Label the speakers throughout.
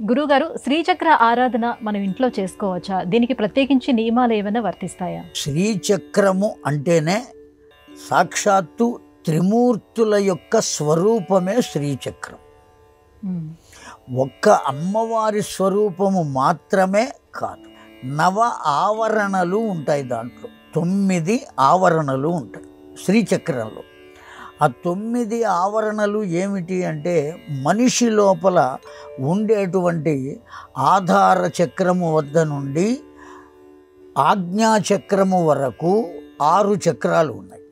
Speaker 1: గురువుగారు, శ్రీచక్ర ఆరాధన మనం ఇంట్లో చేసుకోవచ్చా? దీనికి ప్రత్యేకించి నియమాలు ఏమైనా వర్తిస్తాయా?
Speaker 2: శ్రీచక్రము అంటేనే సాక్షాత్తు త్రిమూర్తుల యొక్క స్వరూపమే శ్రీచక్రం. ఒక్క అమ్మవారి స్వరూపము మాత్రమే కాదు, నవ ఆవరణలు ఉంటాయి. దాంట్లో 9 ఆవరణలు ఉంటాయి శ్రీచక్రంలో. ఆ 9 ఆవరణలు ఏమిటి అంటే, మనిషి లోపల ఉండేటువంటి ఆధార చక్రము వద్ద నుండి ఆజ్ఞాచక్రము వరకు 6 చక్రాలు ఉన్నాయి.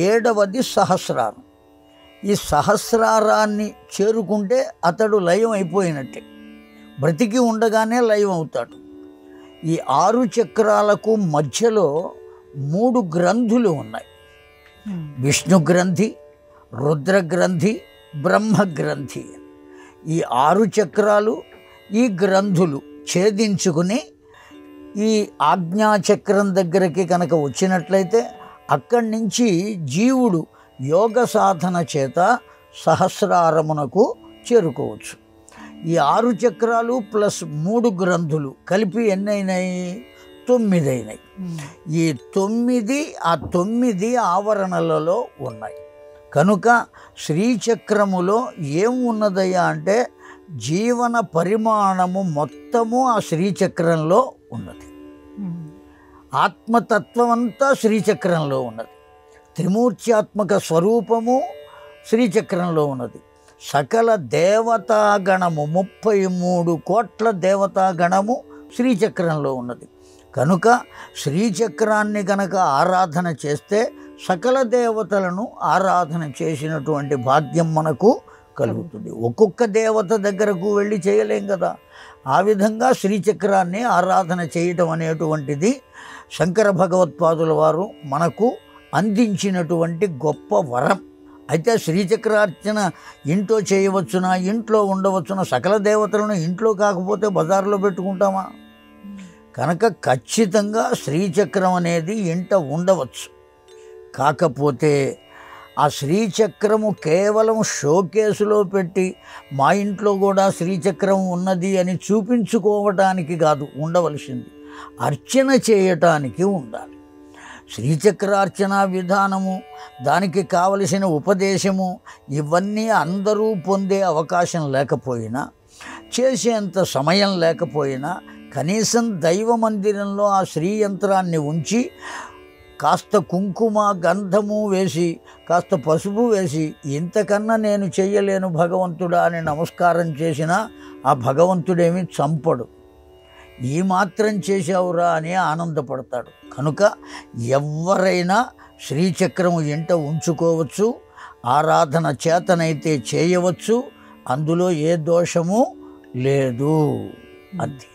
Speaker 2: 7వది సహస్రారం. ఈ సహస్రారాన్ని చేరుకుంటే అతడు లయం అయిపోయినట్టే, బ్రతికి ఉండగానే లయం అవుతాడు. ఈ 6 చక్రాలకు మధ్యలో 3 గ్రంథులు ఉన్నాయి. విష్ణు గ్రంథి, రుద్ర గ్రంథి, బ్రహ్మ గ్రంథి. ఈ 6 చక్రాలు, ఈ గ్రంథులు ఛేదించుకుని ఈ ఆజ్ఞాచక్రం దగ్గరికి కనుక వచ్చినట్లయితే అక్కడి నుంచి జీవుడు యోగ సాధన చేత సహస్రారమునకు చేరుకోవచ్చు. ఈ 6 చక్రాలు ప్లస్ 3 గ్రంథులు కలిపి ఎన్నైనాయి? 9 అయినాయి. ఈ 9 ఆవరణలలో ఉన్నాయి. కనుక శ్రీచక్రములో ఏం ఉన్నదయ్యా అంటే, జీవన పరిమాణము మొత్తము ఆ శ్రీచక్రంలో ఉన్నది. ఆత్మతత్వం అంతా శ్రీచక్రంలో ఉన్నది. త్రిమూర్త్యాత్మక స్వరూపము శ్రీచక్రంలో ఉన్నది. సకల దేవతాగణము 33 కోట్ల దేవతాగణము శ్రీచక్రంలో ఉన్నది. కనుక శ్రీచక్రాన్ని కనుక ఆరాధన చేస్తే సకల దేవతలను ఆరాధన చేసినటువంటి భాగ్యం మనకు కలుగుతుంది. ఒక్కొక్క దేవత దగ్గరకు వెళ్ళి చేయలేం కదా. ఆ విధంగా శ్రీచక్రాన్ని ఆరాధన చేయటం అనేటువంటిది శంకర భగవత్పాదుల వారు మనకు అందించినటువంటి గొప్ప వరం. అయితే శ్రీచక్రార్చన ఇంట్లో చేయవచ్చునా, ఇంట్లో ఉండవచ్చునా? సకల దేవతలను ఇంట్లో కాకపోతే బజార్లో పెట్టుకుంటామా? కనుక ఖచ్చితంగా శ్రీచక్రం అనేది ఇంట ఉండవచ్చు. కాకపోతే ఆ శ్రీచక్రము కేవలం షోకేసులో పెట్టి మా ఇంట్లో కూడా శ్రీచక్రం ఉన్నది అని చూపించుకోవడానికి కాదు ఉండవలసింది, అర్చన చేయటానికి ఉండాలి. శ్రీచక్రార్చన విధానము, దానికి కావలసిన ఉపదేశము, ఇవన్నీ అందరూ పొందే అవకాశం లేకపోయినా, చేసేంత సమయం లేకపోయినా, కనీసం దైవ మందిరంలో ఆ శ్రీయంత్రాన్ని ఉంచి కాస్త కుంకుమ గంధము వేసి, కాస్త పసుపు వేసి, ఇంతకన్నా నేను చెయ్యలేను భగవంతుడా అని నమస్కారం చేసినా ఆ భగవంతుడేమి చంపడు. ఈ మాత్రం చేశావురా అని ఆనందపడతాడు. కనుక ఎవరైనా శ్రీచక్రము ఇంట ఉంచుకోవచ్చు, ఆరాధన చేతనైతే చేయవచ్చు, అందులో ఏ దోషము లేదు. అంతే.